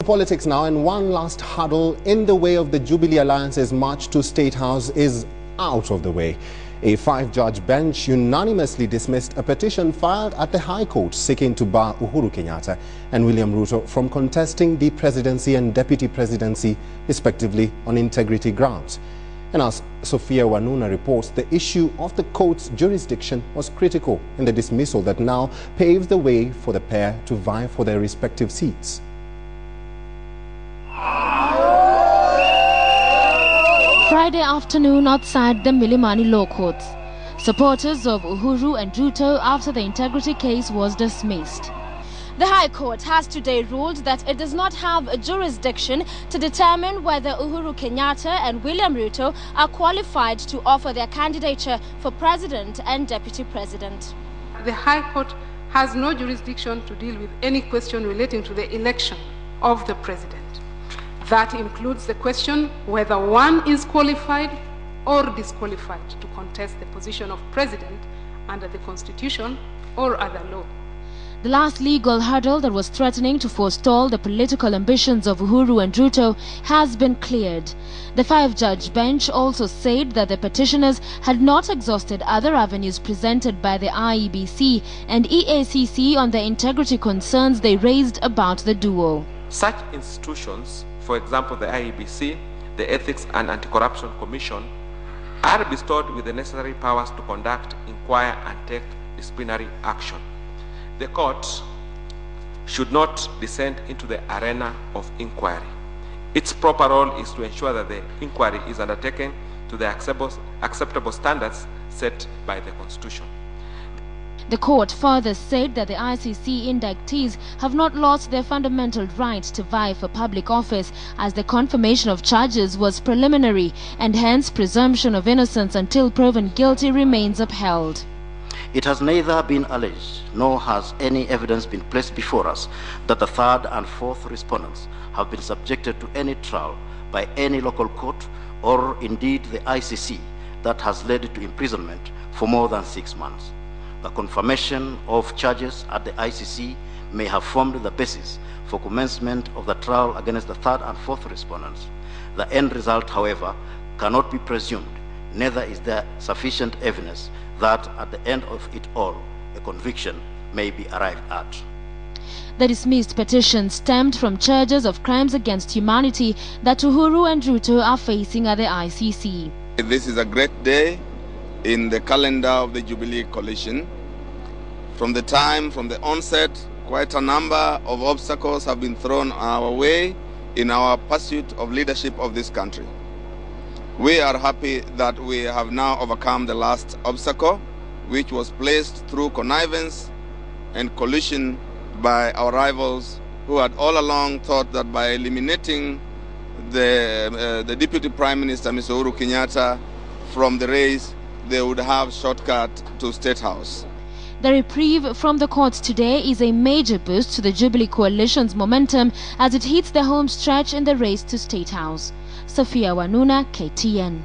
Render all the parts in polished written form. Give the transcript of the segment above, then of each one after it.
Politics now, and one last hurdle in the way of the Jubilee Alliance's march to State House is out of the way. A 5-judge bench unanimously dismissed a petition filed at the High Court seeking to bar Uhuru Kenyatta and William Ruto from contesting the presidency and deputy presidency, respectively, on integrity grounds. And as Sophia Wanuna reports, the issue of the court's jurisdiction was critical in the dismissal that now paves the way for the pair to vie for their respective seats. Friday afternoon outside the Milimani Law Courts, supporters of Uhuru and Ruto after the integrity case was dismissed. The High Court has today ruled that it does not have a jurisdiction to determine whether Uhuru Kenyatta and William Ruto are qualified to offer their candidature for president and deputy president. The High Court has no jurisdiction to deal with any question relating to the election of the president. That includes the question whether one is qualified or disqualified to contest the position of president under the Constitution or other law. The last legal hurdle that was threatening to forestall the political ambitions of Uhuru and Ruto has been cleared. The 5-judge bench also said that the petitioners had not exhausted other avenues presented by the IEBC and EACC on the integrity concerns they raised about the duo. Such institutions, for example the IEBC, the Ethics and Anti-Corruption Commission, are bestowed with the necessary powers to conduct, inquire and take disciplinary action. The court should not descend into the arena of inquiry. Its proper role is to ensure that the inquiry is undertaken to the acceptable standards set by the Constitution. The court further said that the ICC inductees have not lost their fundamental right to vie for public office, as the confirmation of charges was preliminary and hence presumption of innocence until proven guilty remains upheld. It has neither been alleged nor has any evidence been placed before us that the third and fourth respondents have been subjected to any trial by any local court or indeed the ICC that has led to imprisonment for more than 6 months. The confirmation of charges at the ICC may have formed the basis for commencement of the trial against the third and fourth respondents. The end result, however, cannot be presumed, neither is there sufficient evidence that at the end of it all, a conviction may be arrived at. The dismissed petition stemmed from charges of crimes against humanity that Uhuru and Ruto are facing at the ICC. This is a great day in the calendar of the Jubilee coalition. From the onset, quite a number of obstacles have been thrown our way in our pursuit of leadership of this country. We are happy that we have now overcome the last obstacle, which was placed through connivance and collusion by our rivals, who had all along thought that by eliminating the Deputy Prime Minister, Mr. Uhuru Kenyatta, from the race, they would have shortcut to State House. The reprieve from the courts today is a major boost to the Jubilee coalition's momentum as it hits the home stretch in the race to State House. Sophia Wanuna, KTN.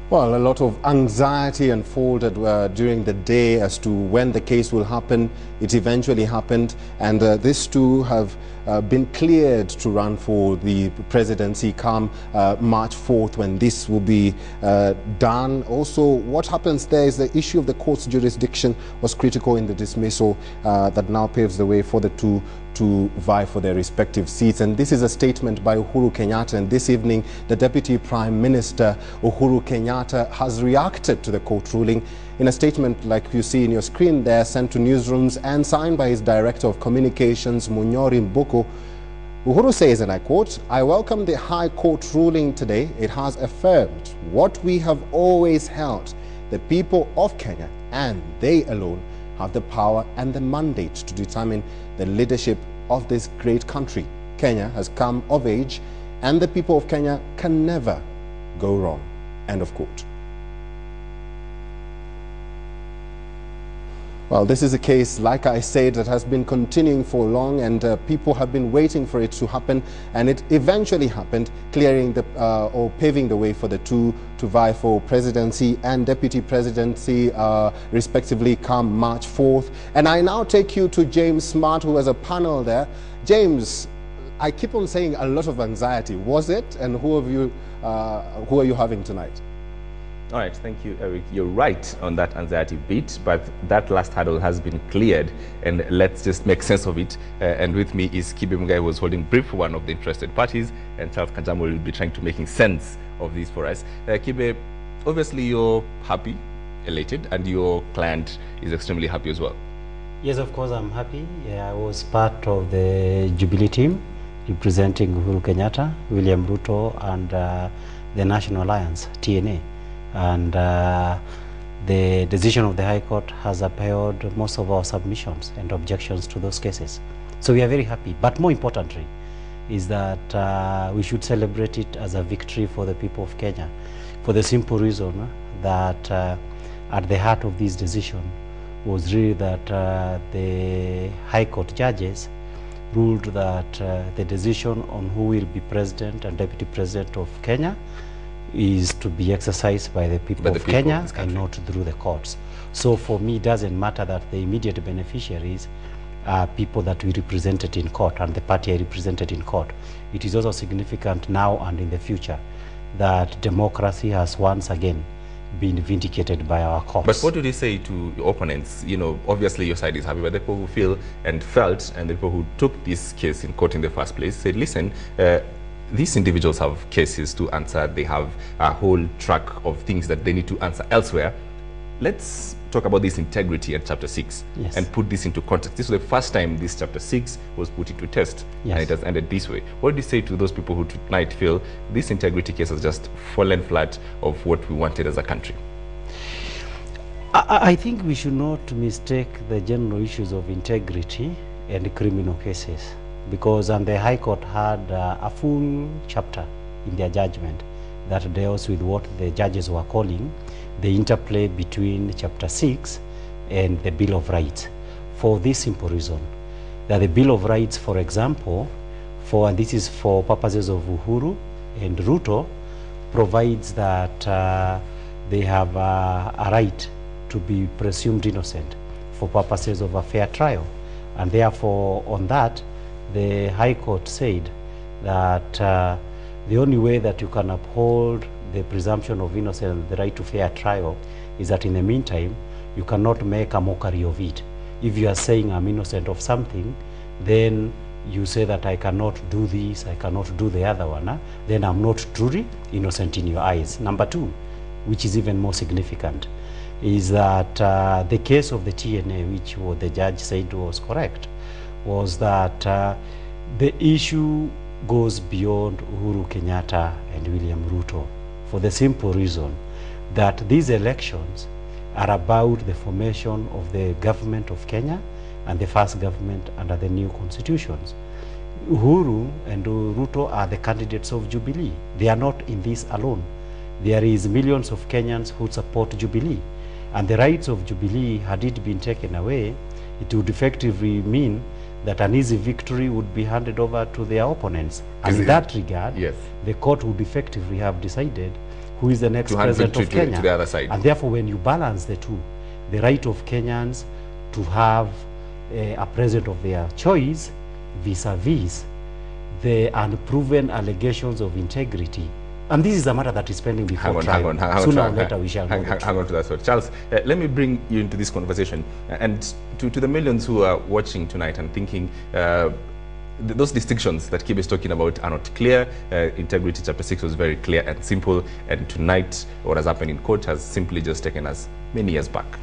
Well, a lot of anxiety unfolded during the day as to when the case will happen. It eventually happened, and these two have been cleared to run for the presidency come March 4th, when this will be done. Also, what happens there is the issue of the court's jurisdiction was critical in the dismissal that now paves the way for the two to vie for their respective seats. And this is a statement by Uhuru Kenyatta, and this evening the Deputy Prime Minister Uhuru Kenyatta has reacted to the court ruling in a statement like you see in your screen there, sent to newsrooms and signed by his Director of Communications, Munyori Mbuku. Uhuru says, and I quote, "I welcome the High Court ruling today. It has affirmed what we have always held. The people of Kenya, and they alone, have the power and the mandate to determine the leadership of this great country. Kenya has come of age, and the people of Kenya can never go wrong." End of quote. Well, this is a case, like I said, that has been continuing for long, and people have been waiting for it to happen, and it eventually happened, clearing the or paving the way for the two to vie for presidency and deputy presidency, respectively, come March 4th. And I now take you to James Smart, who has a panel there. James, I keep on saying a lot of anxiety. Was it? And who are you having tonight? All right, thank you, Eric. You're right on that anxiety bit, but that last hurdle has been cleared, and let's just make sense of it. And with me is Kibe Mugai, who was holding brief for one of the interested parties, and Charles Kajamo will be trying to making sense of this for us. Kibe, obviously you're happy, elated, and your client is extremely happy as well. Yes, of course, I'm happy. Yeah, I was part of the Jubilee team representing Uhuru Kenyatta, William Ruto, and the National Alliance, TNA. And the decision of the High Court has upheld most of our submissions and objections to those cases. So we are very happy. But more importantly is that we should celebrate it as a victory for the people of Kenya, for the simple reason that at the heart of this decision was really that the High Court judges ruled that the decision on who will be president and deputy president of Kenya is to be exercised by the people of Kenya and not through the courts. So for me, it doesn't matter that the immediate beneficiaries are people that we represented in court and the party I represented in court. It is also significant now and in the future that democracy has once again been vindicated by our courts. But what do they say to your opponents? You know, obviously your side is happy, but the people who feel and felt, and the people who took this case in court in the first place said, listen, these individuals have cases to answer. They have a whole track of things that they need to answer elsewhere. Let's talk about this integrity at Chapter 6 and put this into context. This was the first time this Chapter 6 was put into test, and it has ended this way. What do you say to those people who tonight feel this integrity case has just fallen flat of what we wanted as a country? I think we should not mistake the general issues of integrity and criminal cases, because the High Court had a full chapter in their judgment that deals with what the judges were calling the interplay between Chapter 6 and the Bill of Rights, for this simple reason, that the Bill of Rights, for example, and this is for purposes of Uhuru and Ruto, provides that they have a right to be presumed innocent for purposes of a fair trial. And therefore, on that, the High Court said that the only way that you can uphold the presumption of innocence, the right to fair trial, is that in the meantime, you cannot make a mockery of it. If you are saying I'm innocent of something, then you say that I cannot do this, I cannot do the other one, then I'm not truly innocent in your eyes. Number two, which is even more significant, is that the case of the TNA, which what the judge said was correct, was that the issue goes beyond Uhuru Kenyatta and William Ruto, for the simple reason that these elections are about the formation of the government of Kenya and the first government under the new constitutions. Uhuru and Ruto are the candidates of Jubilee. They are not in this alone. There is millions of Kenyans who support Jubilee, and the rights of Jubilee, had it been taken away, it would effectively mean that an easy victory would be handed over to their opponents. And in that regard, the court would effectively have decided who is the next president of Kenya. To the other side. And therefore, when you balance the two, the right of Kenyans to have a president of their choice vis-a-vis the unproven allegations of integrity. And this is a matter that is pending before trial. Sooner or later we shall know. Hang on to that thought. Charles, let me bring you into this conversation. And to the millions who are watching tonight and thinking, those distinctions that Kibe is talking about are not clear. Integrity Chapter 6 was very clear and simple. And tonight, what has happened in court has simply just taken us many years back.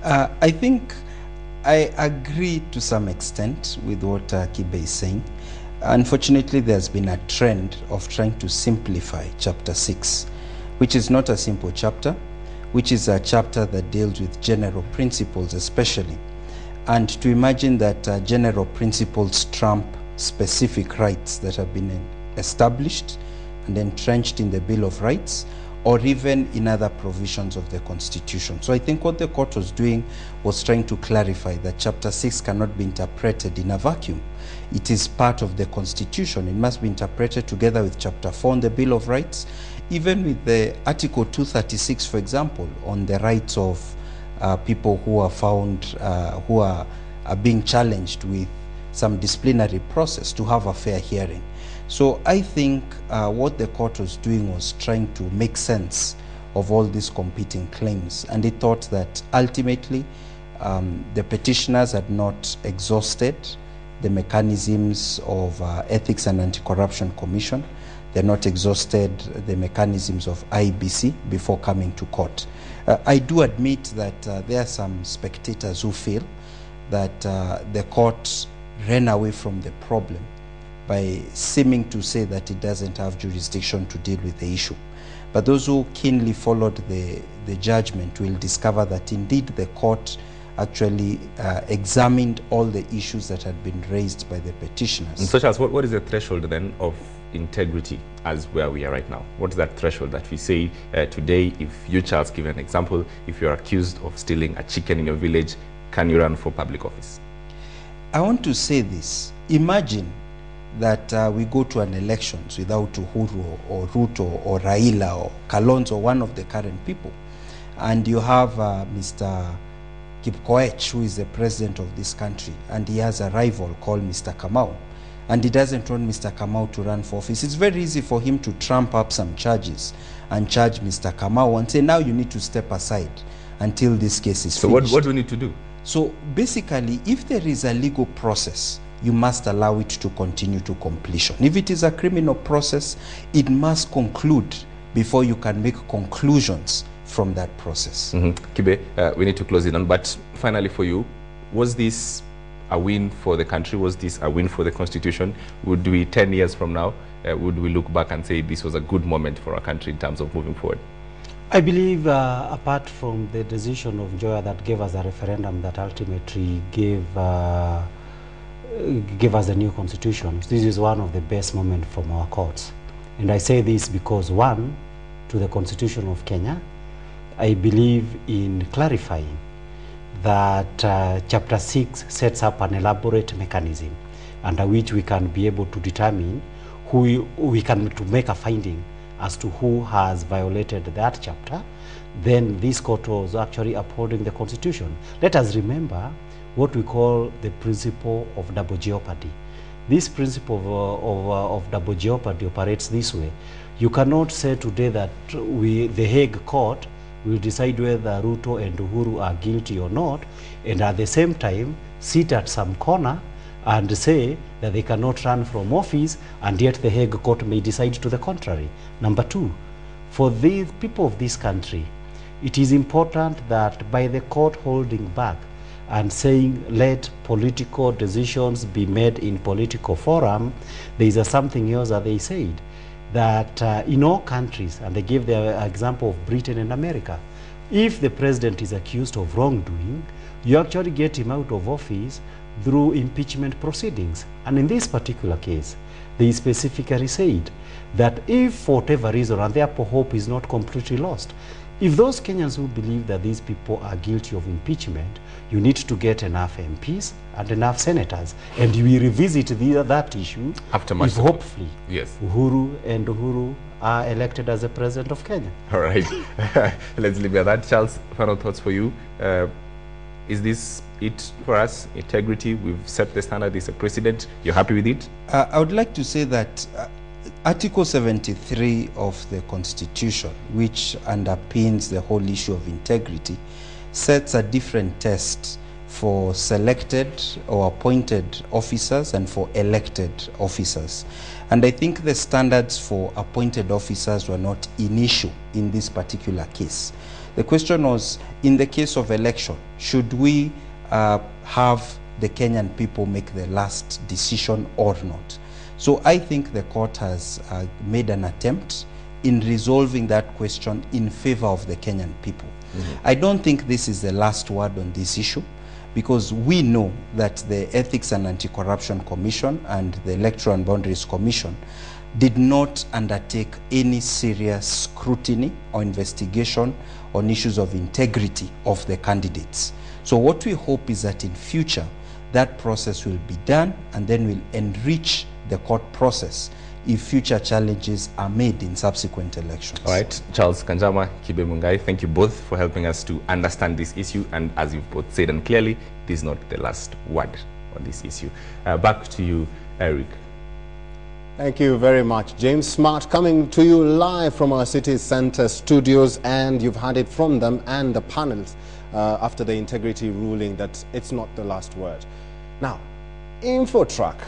I think I agree to some extent with what Kibe is saying. Unfortunately, there's been a trend of trying to simplify Chapter 6, which is not a simple chapter, which is a chapter that deals with general principles especially. And to imagine that general principles trump specific rights that have been established and entrenched in the Bill of Rights, or even in other provisions of the Constitution. So I think what the court was doing was trying to clarify that Chapter 6 cannot be interpreted in a vacuum. It is part of the Constitution. It must be interpreted together with Chapter 4 on the Bill of Rights, even with the Article 236, for example, on the rights of people who are found, who are being challenged with some disciplinary process to have a fair hearing. So I think what the court was doing was trying to make sense of all these competing claims, and it thought that ultimately the petitioners had not exhausted the mechanisms of Ethics and Anti-Corruption Commission. They're not exhausted the mechanisms of IEBC before coming to court. I do admit that there are some spectators who feel that the court ran away from the problem by seeming to say that it doesn't have jurisdiction to deal with the issue. But those who keenly followed the judgment will discover that indeed the court actually examined all the issues that had been raised by the petitioners. And such as what is the threshold then of integrity as where we are right now? What is that threshold that we say today, if you, Charles, give an example, if you're accused of stealing a chicken in your village, can you run for public office? I want to say this. Imagine that we go to an elections without Uhuru or Ruto or Raila or Kalonzo or one of the current people, and you have Mr. Kipkoech, who is the president of this country, and he has a rival called Mr. Kamau, and he doesn't want Mr. Kamau to run for office. It's very easy for him to trump up some charges and charge Mr. Kamau and say, now you need to step aside until this case is finished. So what do we need to do? So basically, if there is a legal process, you must allow it to continue to completion. If it is a criminal process, it must conclude before you can make conclusions from that process. Kibe, we need to close it on, but finally for you, was this a win for the country? Was this a win for the Constitution? Would we, 10 years from now, would we look back and say this was a good moment for our country in terms of moving forward? I believe apart from the decision of Joya that gave us a referendum that ultimately gave us a new constitution, this is one of the best moments from our courts. And I say this because, one, to the Constitution of Kenya, I believe in clarifying that Chapter 6 sets up an elaborate mechanism under which we can be able to determine who we can to make a finding as to who has violated that chapter. Then this court was actually upholding the Constitution. Let us remember what we call the principle of double jeopardy. This principle of double jeopardy operates this way. You cannot say today that the Hague Court will decide whether Ruto and Uhuru are guilty or not, and at the same time sit at some corner and say that they cannot run from office, and yet the Hague Court may decide to the contrary. Number two, for the people of this country, it is important that by the court holding back and saying let political decisions be made in political forum, there is something else that they said, that in all countries, and they gave the example of Britain and America, if the president is accused of wrongdoing, you actually get him out of office through impeachment proceedings. And in this particular case, they specifically said that if for whatever reason, and therefore hope is not completely lost, if those Kenyans who believe that these people are guilty of impeachment, you need to get enough MPs and enough senators, and we revisit that issue after much if hopefully yes, Uhuru are elected as the president of Kenya. All right. Let's leave it at that. Charles, final thoughts for you. Is this it for us? Integrity, we've set the standard, it's a precedent. You're happy with it? I would like to say that Article 73 of the Constitution, which underpins the whole issue of integrity, sets a different test for selected or appointed officers and for elected officers. And I think the standards for appointed officers were not in issue in this particular case. The question was, in the case of election, should we have the Kenyan people make the last decision or not? So I think the court has made an attempt in resolving that question in favor of the Kenyan people. I don't think this is the last word on this issue, because we know that the Ethics and Anti-Corruption Commission and the Electoral and Boundaries Commission did not undertake any serious scrutiny or investigation on issues of integrity of the candidates. So what we hope is that in future, that process will be done and then will enrich the court process if future challenges are made in subsequent elections. All right, Charles Kanjama, Kibe Mungai, thank you both for helping us to understand this issue. And as you've both said and clearly, this is not the last word on this issue. Back to you, Eric. Thank you very much, James Smart, coming to you live from our city center studios, and you've heard it from them and the panels after the integrity ruling that it's not the last word. Now, InfoTrack